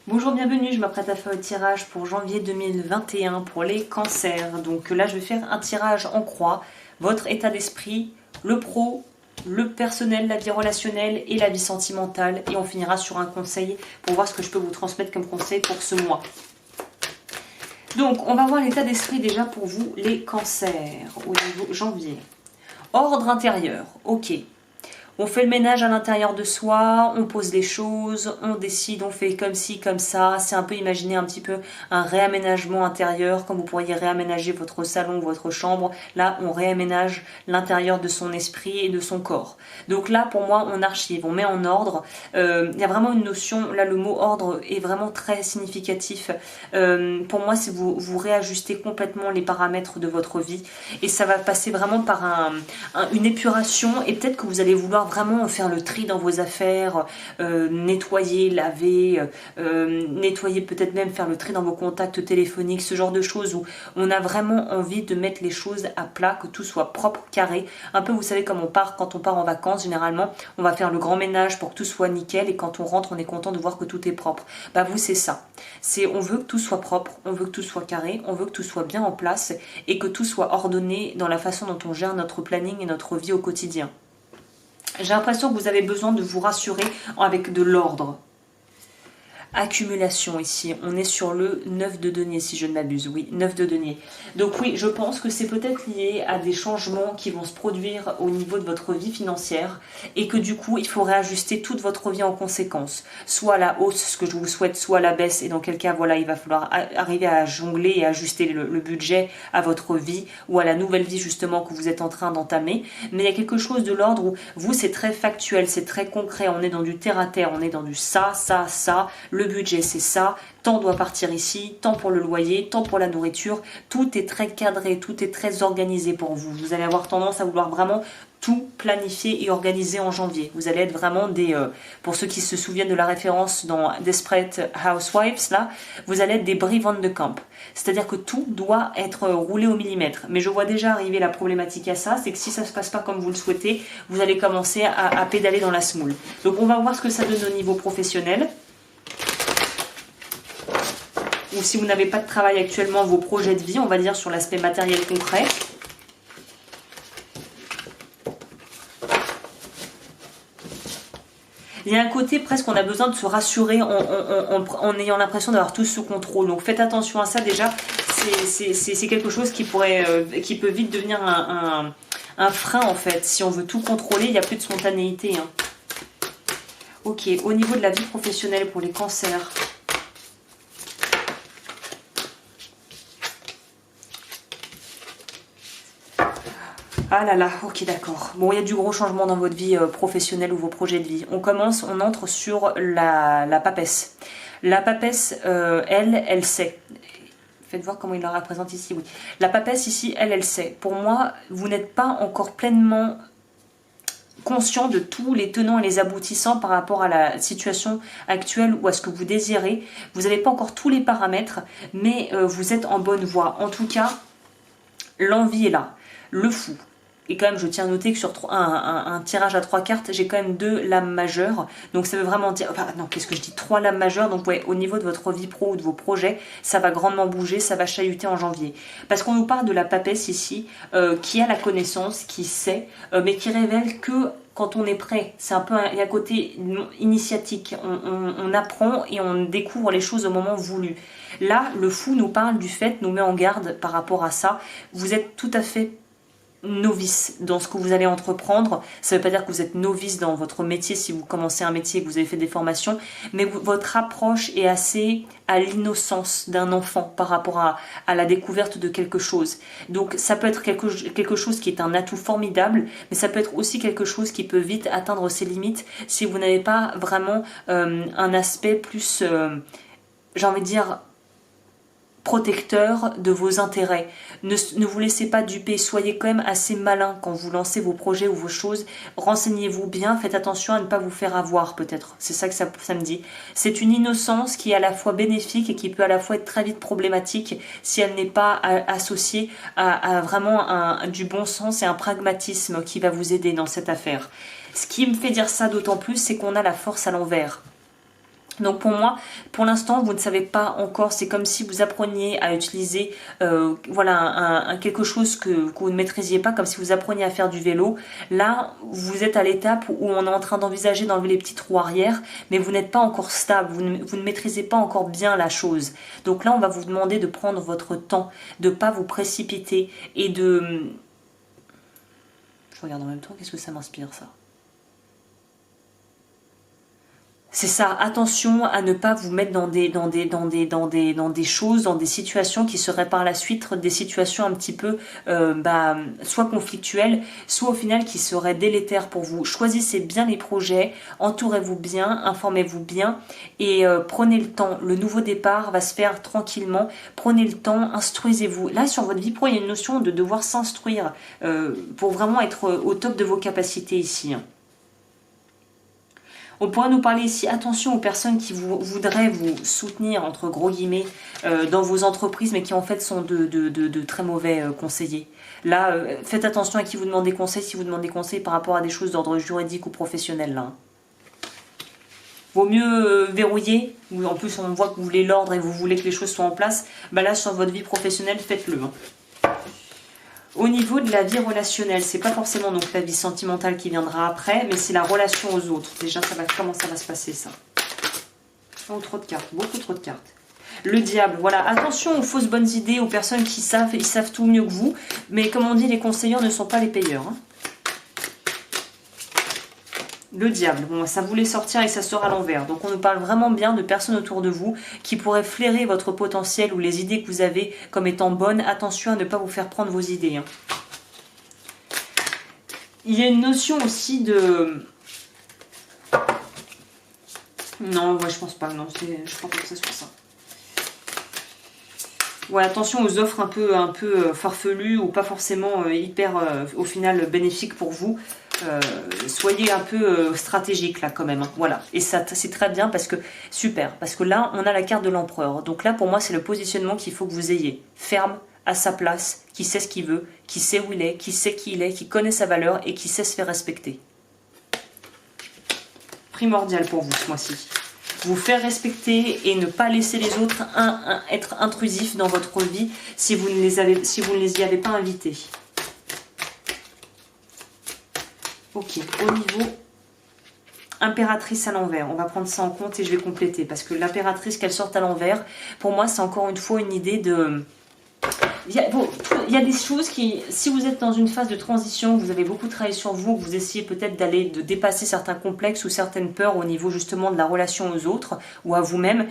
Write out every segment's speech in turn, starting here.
Bonjour, bienvenue, je m'apprête à faire le tirage pour janvier 2021 pour les cancers. Donc là, je vais faire un tirage en croix, votre état d'esprit, le pro, le personnel, la vie relationnelle et la vie sentimentale. Et on finira sur un conseil pour voir ce que je peux vous transmettre comme conseil pour ce mois. Donc, on va voir l'état d'esprit déjà pour vous, les cancers, au niveau janvier. Ordre intérieur, ok. On fait le ménage à l'intérieur de soi, on pose les choses, on décide, on fait comme ci, comme ça. C'est un peu imaginer un petit peu un réaménagement intérieur, comme vous pourriez réaménager votre salon, votre chambre. Là, on réaménage l'intérieur de son esprit et de son corps. Donc là, pour moi, on archive, on met en ordre. Il y a vraiment une notion, là, le mot ordre est vraiment très significatif. Pour moi, c'est vous réajustez complètement les paramètres de votre vie et ça va passer vraiment par une épuration et peut-être que vous allez vouloir vraiment faire le tri dans vos affaires, nettoyer, laver, nettoyer, peut-être même faire le tri dans vos contacts téléphoniques, ce genre de choses où on a vraiment envie de mettre les choses à plat, que tout soit propre, carré. Un peu, vous savez, comme quand on part en vacances, généralement, on va faire le grand ménage pour que tout soit nickel et quand on rentre, on est content de voir que tout est propre. Bah vous, c'est ça. On veut que tout soit propre, on veut que tout soit carré, on veut que tout soit bien en place et que tout soit ordonné dans la façon dont on gère notre planning et notre vie au quotidien. J'ai l'impression que vous avez besoin de vous rassurer avec de l'ordre. Accumulation ici, on est sur le 9 de denier si je ne m'abuse, oui, 9 de denier. Donc oui, je pense que c'est peut-être lié à des changements qui vont se produire au niveau de votre vie financière et que du coup, il faut réajuster toute votre vie en conséquence. Soit à la hausse, ce que je vous souhaite, soit à la baisse et dans quel cas, voilà, il va falloir arriver à jongler et ajuster le budget à votre vie ou à la nouvelle vie justement que vous êtes en train d'entamer. Mais il y a quelque chose de l'ordre où vous, c'est très factuel, c'est très concret, on est dans du terre-à-terre, on est dans du ça, le budget c'est ça, tant doit partir ici, tant pour le loyer, tant pour la nourriture, tout est très cadré, tout est très organisé pour vous. Vous allez avoir tendance à vouloir vraiment tout planifier et organiser en janvier. Vous allez être vraiment pour ceux qui se souviennent de la référence dans Desperate Housewives, là, vous allez être des Brie Van de Camp. C'est-à-dire que tout doit être roulé au millimètre. Mais je vois déjà arriver la problématique à ça, c'est que si ça ne se passe pas comme vous le souhaitez, vous allez commencer à pédaler dans la semoule. Donc on va voir ce que ça donne au niveau professionnel. Ou si vous n'avez pas de travail actuellement, vos projets de vie, on va dire sur l'aspect matériel concret. Il y a un côté presque on a besoin de se rassurer en ayant l'impression d'avoir tout sous contrôle. Donc faites attention à ça déjà, c'est quelque chose qui peut vite devenir un frein en fait. Si on veut tout contrôler, il n'y a plus de spontanéité. Hein. Ok, au niveau de la vie professionnelle pour les cancers. Ah là là, ok d'accord. Bon, il y a du gros changement dans votre vie professionnelle ou vos projets de vie. On entre sur la papesse. La papesse, elle sait. Faites voir comment il la représente ici, oui. La papesse ici, elle sait. Pour moi, vous n'êtes pas encore pleinement conscient de tous les tenants et les aboutissants par rapport à la situation actuelle ou à ce que vous désirez. Vous n'avez pas encore tous les paramètres, mais vous êtes en bonne voie. En tout cas, l'envie est là. Le fou. Et quand même, je tiens à noter que sur un tirage à 3 cartes, j'ai quand même 2 lames majeures. Donc ça veut vraiment dire... Enfin, non, qu'est-ce que je dis 3 lames majeures. Donc ouais, au niveau de votre vie pro ou de vos projets, ça va grandement bouger, ça va chahuter en janvier. Parce qu'on nous parle de la papesse ici, qui a la connaissance, qui sait, mais qui révèle que quand on est prêt, c'est un peu il y a un côté initiatique, on apprend et on découvre les choses au moment voulu. Là, le fou nous parle du fait, nous met en garde par rapport à ça. Vous êtes tout à fait novice dans ce que vous allez entreprendre. Ça ne veut pas dire que vous êtes novice dans votre métier si vous commencez un métier et que vous avez fait des formations, mais votre approche est assez à l'innocence d'un enfant par rapport à la découverte de quelque chose. Donc ça peut être quelque chose qui est un atout formidable, mais ça peut être aussi quelque chose qui peut vite atteindre ses limites si vous n'avez pas vraiment un aspect plus, j'ai envie de dire, protecteur de vos intérêts. Ne vous laissez pas duper, soyez quand même assez malin quand vous lancez vos projets ou vos choses. Renseignez-vous bien, faites attention à ne pas vous faire avoir peut-être. C'est ça que ça me dit. C'est une innocence qui est à la fois bénéfique et qui peut à la fois être très vite problématique si elle n'est pas associée à vraiment du bon sens et un pragmatisme qui va vous aider dans cette affaire. Ce qui me fait dire ça d'autant plus, c'est qu'on a la force à l'envers. Donc pour moi, pour l'instant, vous ne savez pas encore, c'est comme si vous appreniez à utiliser voilà, quelque chose que vous ne maîtrisiez pas, comme si vous appreniez à faire du vélo. Là, vous êtes à l'étape où on est en train d'envisager d'enlever les petites roues arrière, mais vous n'êtes pas encore stable, vous ne maîtrisez pas encore bien la chose. Donc là, on va vous demander de prendre votre temps, de ne pas vous précipiter et de... Je regarde en même temps, qu'est-ce que ça m'inspire ça? C'est ça, attention à ne pas vous mettre dans des choses, dans des situations qui seraient par la suite des situations un petit peu soit conflictuelles, soit au final qui seraient délétères pour vous. Choisissez bien les projets, entourez-vous bien, informez-vous bien et prenez le temps. Le nouveau départ va se faire tranquillement, prenez le temps, instruisez-vous. Là sur votre vie pro, il y a une notion de devoir s'instruire pour vraiment être au top de vos capacités ici. On pourrait nous parler ici, attention aux personnes qui voudraient vous soutenir, entre gros guillemets, dans vos entreprises, mais qui en fait sont de très mauvais conseillers. Là, faites attention à qui vous demandez conseil, si vous demandez conseil par rapport à des choses d'ordre juridique ou professionnel. Là. Vaut mieux verrouiller, en plus on voit que vous voulez l'ordre et vous voulez que les choses soient en place, bah là sur votre vie professionnelle, faites-le. Au niveau de la vie relationnelle, c'est pas forcément donc la vie sentimentale qui viendra après, mais c'est la relation aux autres. Déjà, comment ça va se passer ça? Oh, trop de cartes, beaucoup trop de cartes. Le diable, voilà, attention aux fausses bonnes idées, aux personnes qui savent, ils savent tout mieux que vous, mais comme on dit, les conseillers ne sont pas les payeurs. Hein. Le diable, bon, ça voulait sortir et ça sort à l'envers. Donc on nous parle vraiment bien de personnes autour de vous qui pourraient flairer votre potentiel ou les idées que vous avez comme étant bonnes. Attention à ne pas vous faire prendre vos idées. Hein. Il y a une notion aussi de... Non, ouais, je pense pas. Non, je crois pas que ça soit ça. Ouais, attention aux offres un peu farfelues ou pas forcément hyper, au final, bénéfiques pour vous. Soyez un peu stratégique là quand même, hein. Voilà, et ça c'est très bien parce que super, parce que là on a la carte de l'empereur, donc là pour moi c'est le positionnement qu'il faut que vous ayez, ferme, à sa place, qui sait ce qu'il veut, qui sait où il est, qui sait qui il est, qui connaît sa valeur et qui sait se faire respecter. Primordial pour vous ce mois-ci. Vous faire respecter et ne pas laisser les autres être intrusifs dans votre vie si vous ne les y avez pas invités. Ok, au niveau impératrice à l'envers, on va prendre ça en compte et je vais compléter parce que l'impératrice qu'elle sorte à l'envers, pour moi c'est encore une fois une idée de... Il y a des choses qui, si vous êtes dans une phase de transition, vous avez beaucoup travaillé sur vous, que vous essayez peut-être de dépasser certains complexes ou certaines peurs au niveau justement de la relation aux autres ou à vous-même,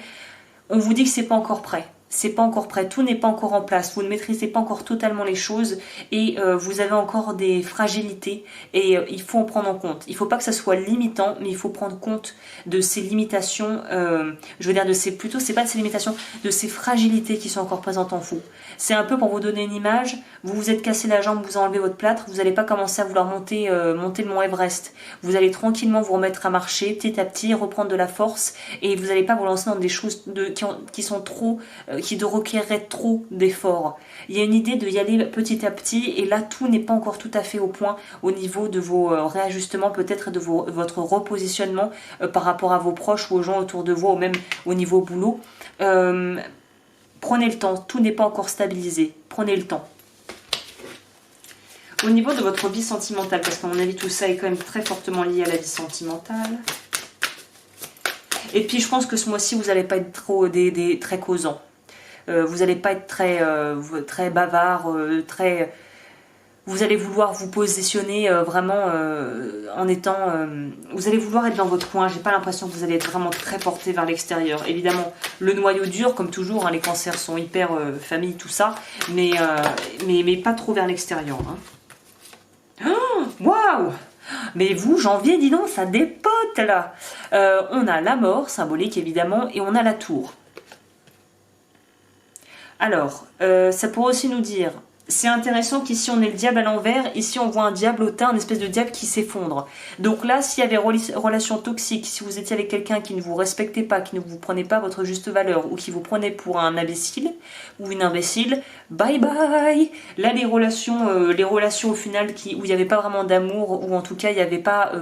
on vous dit que c'est pas encore prêt. C'est pas encore prêt, tout n'est pas encore en place, vous ne maîtrisez pas encore totalement les choses et vous avez encore des fragilités et il faut en prendre en compte. Il ne faut pas que ça soit limitant, mais il faut prendre compte de ces limitations, je veux dire c'est pas de ces limitations, de ces fragilités qui sont encore présentes en vous. C'est un peu pour vous donner une image, vous vous êtes cassé la jambe, vous enlevez votre plâtre, vous n'allez pas commencer à vouloir monter le mont Everest. Vous allez tranquillement vous remettre à marcher petit à petit, reprendre de la force et vous n'allez pas vous lancer dans des choses qui sont trop... qui requerrait trop d'efforts. Il y a une idée de y aller petit à petit et là tout n'est pas encore tout à fait au point au niveau de vos réajustements, peut-être de votre repositionnement par rapport à vos proches ou aux gens autour de vous, ou même au niveau boulot. Prenez le temps, tout n'est pas encore stabilisé, prenez le temps. Au niveau de votre vie sentimentale, parce qu'à mon avis tout ça est quand même très fortement lié à la vie sentimentale. Et puis je pense que ce mois-ci vous n'allez pas être trop très causant. Vous n'allez pas être très bavard, vous allez vouloir vous positionner vraiment en étant... vous allez vouloir être dans votre coin, j'ai pas l'impression que vous allez être vraiment très porté vers l'extérieur. Évidemment, le noyau dur, comme toujours, hein, les cancers sont hyper famille, tout ça, mais pas trop vers l'extérieur. Hein. Waouh! Mais vous, janvier, dis donc, ça dépote là. On a la mort, symbolique évidemment, et on a la tour. Alors, ça pourrait aussi nous dire c'est intéressant qu'ici on ait le diable à l'envers, ici on voit un diable au teint, une espèce de diable qui s'effondre. Donc là, s'il y avait relation toxique, si vous étiez avec quelqu'un qui ne vous respectait pas, qui ne vous prenait pas votre juste valeur, ou qui vous prenait pour un imbécile, ou une imbécile, bye bye. Là, les relations au final où il n'y avait pas vraiment d'amour, ou en tout cas il n'y avait pas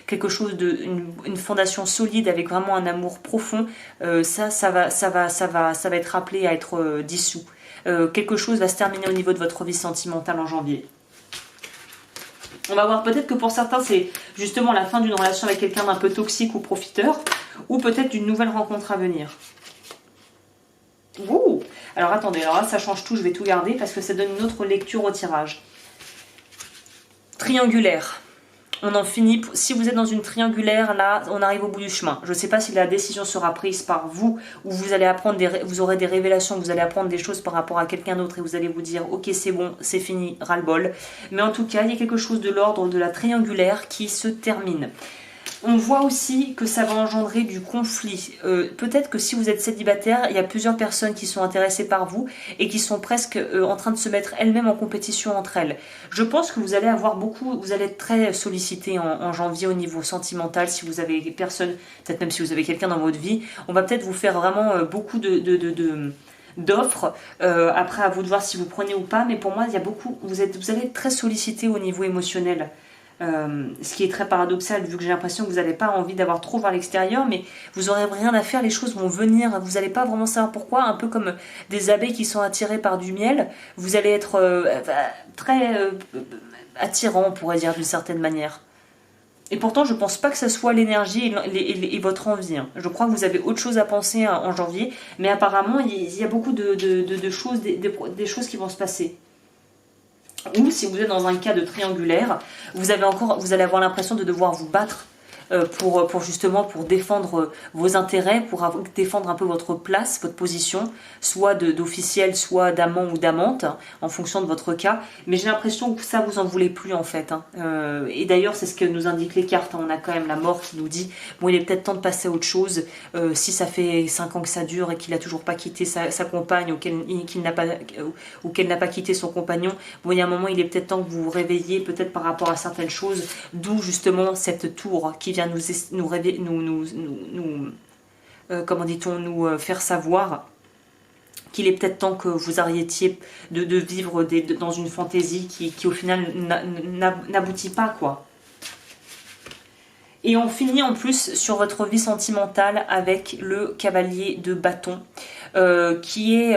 quelque chose une fondation solide avec vraiment un amour profond, ça va être appelé à être dissous. Quelque chose va se terminer au niveau de votre vie sentimentale en janvier. On va voir peut-être que pour certains c'est justement la fin d'une relation avec quelqu'un d'un peu toxique ou profiteur, ou peut-être d'une nouvelle rencontre à venir. Ouh. Alors attendez, alors là ça change tout, je vais tout garder parce que ça donne une autre lecture au tirage. Triangulaire. On en finit, si vous êtes dans une triangulaire, là, on arrive au bout du chemin. Je ne sais pas si la décision sera prise par vous, ou vous allez apprendre vous aurez des révélations, vous allez apprendre des choses par rapport à quelqu'un d'autre et vous allez vous dire, ok, c'est bon, c'est fini, ras-le-bol. Mais en tout cas, il y a quelque chose de l'ordre de la triangulaire qui se termine. On voit aussi que ça va engendrer du conflit. Peut-être que si vous êtes célibataire, il y a plusieurs personnes qui sont intéressées par vous et qui sont presque en train de se mettre elles-mêmes en compétition entre elles. Je pense que vous allez vous allez être très sollicité en janvier au niveau sentimental si vous avez personne, peut-être même si vous avez quelqu'un dans votre vie. On va peut-être vous faire vraiment beaucoup d'offres. Après, à vous de voir si vous prenez ou pas. Mais pour moi, il y a beaucoup. Vous allez être très sollicité au niveau émotionnel. Ce qui est très paradoxal vu que j'ai l'impression que vous n'avez pas envie d'avoir trop vers l'extérieur, mais vous n'aurez rien à faire, les choses vont venir, vous n'allez pas vraiment savoir pourquoi, un peu comme des abeilles qui sont attirées par du miel, vous allez être très attirant, on pourrait dire d'une certaine manière. Et pourtant, je pense pas que ce soit l'énergie et votre envie. Hein. Je crois que vous avez autre chose à penser en janvier, mais apparemment, il y a beaucoup de choses, des choses qui vont se passer. Ou si vous êtes dans un cas de triangulaire, vous allez avoir l'impression de devoir vous battre pour défendre vos intérêts, pour défendre un peu votre place, votre position, soit d'officiel, soit d'amant ou d'amante, en fonction de votre cas. Mais j'ai l'impression que ça, vous en voulez plus en fait. Hein. Et d'ailleurs, c'est ce que nous indiquent les cartes. Hein. On a quand même la mort qui nous dit, bon, il est peut-être temps de passer à autre chose. Si ça fait 5 ans que ça dure et qu'il n'a toujours pas quitté sa compagne ou qu'elle n'a pas quitté son compagnon, bon, il y a un moment, il est peut-être temps que vous vous réveilliez, peut-être par rapport à certaines choses, d'où justement cette tour qui vient comment dit-on, nous faire savoir qu'il est peut-être temps que vous arrêtiez de vivre dans une fantaisie qui au final n'aboutit pas, quoi. Et on finit en plus sur votre vie sentimentale avec le cavalier de bâton, qui est...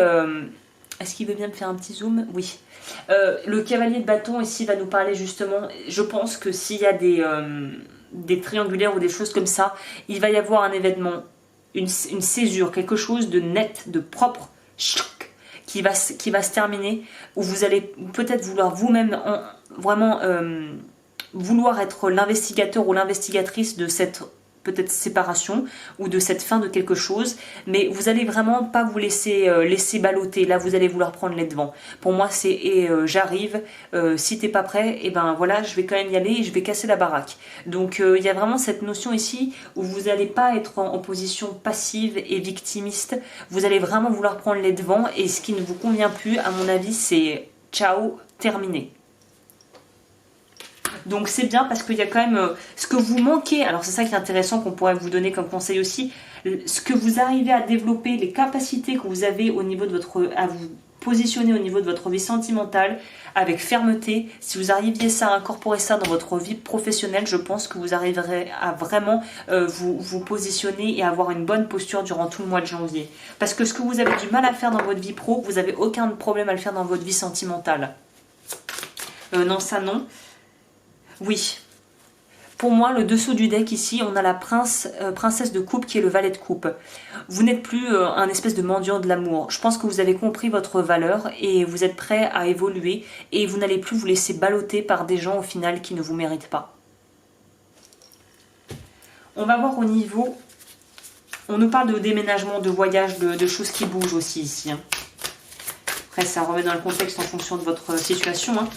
Est-ce qu'il veut bien me faire un petit zoom? Oui. Le cavalier de bâton ici va nous parler justement, je pense que s'il y a des triangulaires ou des choses comme ça, il va y avoir un événement, une césure, quelque chose de net, de propre, qui va se terminer, où vous allez peut-être vouloir vous-même vraiment vouloir être l'investigateur ou l'investigatrice de cette peut-être séparation ou de cette fin de quelque chose, mais vous allez vraiment pas vous laisser balloter. Là, vous allez vouloir prendre les devants. Pour moi, c'est j'arrive. Si t'es pas prêt, et ben voilà, je vais quand même y aller et je vais casser la baraque. Donc il y a vraiment cette notion ici où vous n'allez pas être en position passive et victimiste. Vous allez vraiment vouloir prendre les devants et ce qui ne vous convient plus, à mon avis, c'est ciao, terminé. Donc c'est bien parce qu'il y a quand même ce que vous manquez, alors c'est ça qui est intéressant qu'on pourrait vous donner comme conseil aussi, ce que vous arrivez à développer, les capacités que vous avez au niveau de à vous positionner au niveau de votre vie sentimentale avec fermeté. Si vous arriviez à incorporer ça dans votre vie professionnelle, je pense que vous arriverez à vraiment vous positionner et avoir une bonne posture durant tout le mois de janvier. Parce que ce que vous avez du mal à faire dans votre vie pro, vous n'avez aucun problème à le faire dans votre vie sentimentale. Non, ça non. Oui. Pour moi, le dessous du deck ici, on a la princesse de coupe qui est le valet de coupe. Vous n'êtes plus un espèce de mendiant de l'amour. Je pense que vous avez compris votre valeur et vous êtes prêt à évoluer et vous n'allez plus vous laisser balloter par des gens au final qui ne vous méritent pas. On va voir au niveau... On nous parle de déménagement, de voyage, de choses qui bougent aussi ici. Hein. Après, ça remet dans le contexte en fonction de votre situation. Hein.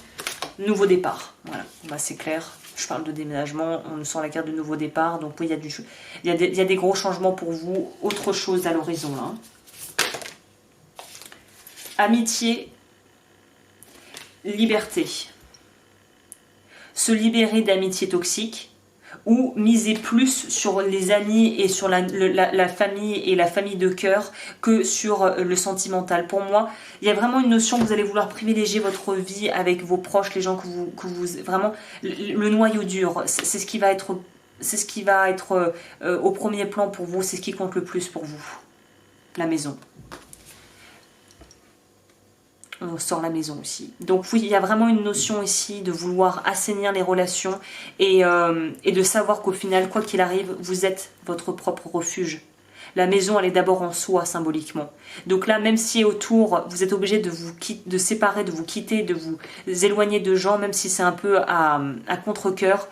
Nouveau départ, voilà, bah, c'est clair. Je parle de déménagement, on sent la carte de nouveau départ. Donc oui, il y a des gros changements pour vous. Autre chose à l'horizon là. Amitié. liberté. Se libérer d'amitiés toxiques ou miser plus sur les amis et sur la famille et la famille de cœur que sur le sentimental. Pour moi, il y a vraiment une notion que vous allez vouloir privilégier votre vie avec vos proches, les gens que vous vraiment, le noyau dur, c'est ce qui va être, au premier plan pour vous, c'est ce qui compte le plus pour vous. La maison. On sort la maison aussi. Donc oui, il y a vraiment une notion ici de vouloir assainir les relations et de savoir qu'au final, quoi qu'il arrive, vous êtes votre propre refuge. La maison, elle est d'abord en soi, symboliquement. Donc là, même si autour, vous êtes obligé de séparer, de vous quitter, de vous éloigner de gens, même si c'est un peu à contre-cœur,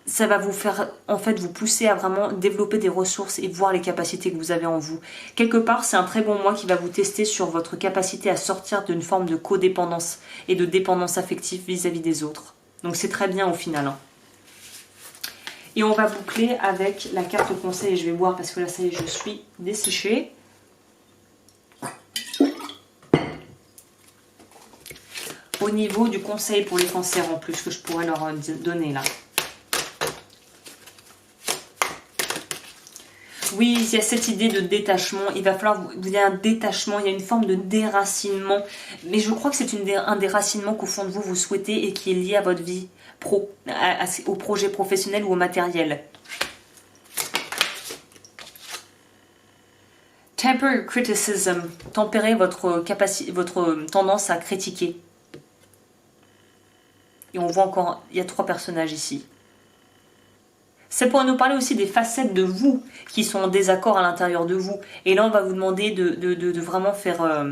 ça va vous faire, en fait, vous pousser à vraiment développer des ressources et voir les capacités que vous avez en vous. Quelque part, c'est un très bon mois qui va vous tester sur votre capacité à sortir d'une forme de codépendance et de dépendance affective vis-à-vis des autres. Donc c'est très bien au final. Hein. Et on va boucler avec la carte conseil. Je vais boire parce que là, ça y est, je suis desséchée. Au niveau du conseil pour les cancers en plus, que je pourrais leur donner là. Oui, il y a cette idée de détachement. Il va falloir, il y a un détachement, il y a une forme de déracinement. Mais je crois que c'est un déracinement qu'au fond de vous, vous souhaitez et qui est lié à votre vie pro, au projet professionnel ou au matériel. Temper criticism. Tempérer votre tendance à critiquer. Et on voit encore, il y a 3 personnages ici. Ça pourrait nous parler aussi des facettes de vous qui sont en désaccord à l'intérieur de vous. Et là, on va vous demander de vraiment faire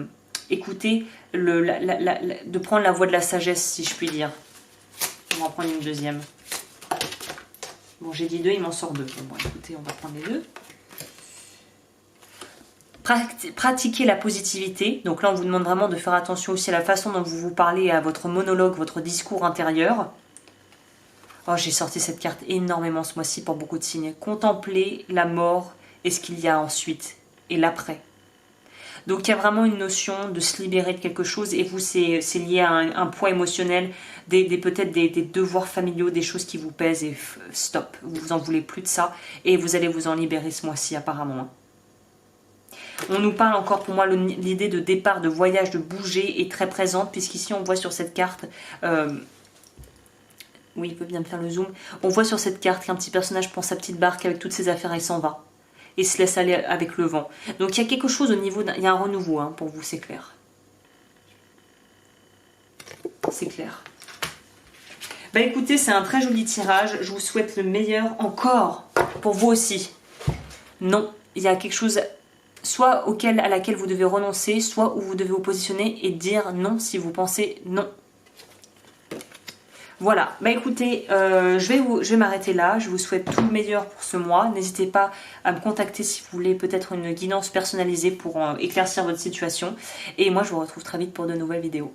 écouter, de prendre la voie de la sagesse, si je puis dire. On va en prendre une deuxième. Bon, j'ai dit 2, il m'en sort 2. Bon, écoutez, on va prendre les 2. Pratiquer la positivité. Donc là, on vous demande vraiment de faire attention aussi à la façon dont vous vous parlez, à votre monologue, votre discours intérieur. Oh, j'ai sorti cette carte énormément ce mois-ci pour beaucoup de signes. Contempler la mort et ce qu'il y a ensuite et l'après. Donc il y a vraiment une notion de se libérer de quelque chose et vous, c'est lié à un poids émotionnel, peut-être des devoirs familiaux, des choses qui vous pèsent et stop, vous en voulez plus de ça et vous allez vous en libérer ce mois-ci apparemment. On nous parle encore, pour moi, l'idée de départ, de voyage, de bouger est très présente puisqu'ici on voit sur cette carte... oui, il peut bien me faire le zoom. On voit sur cette carte qu'un petit personnage prend sa petite barque avec toutes ses affaires et s'en va. Et se laisse aller avec le vent. Donc il y a quelque chose au niveau... Il y a un renouveau hein, pour vous, c'est clair. C'est clair. Bah écoutez, c'est un très joli tirage. Je vous souhaite le meilleur encore pour vous aussi. Non, il y a quelque chose... soit à laquelle vous devez renoncer, soit où vous devez vous positionner et dire non si vous pensez non. Voilà, bah écoutez, je vais m'arrêter là, je vous souhaite tout le meilleur pour ce mois, n'hésitez pas à me contacter si vous voulez peut-être une guidance personnalisée pour éclaircir votre situation, et moi je vous retrouve très vite pour de nouvelles vidéos.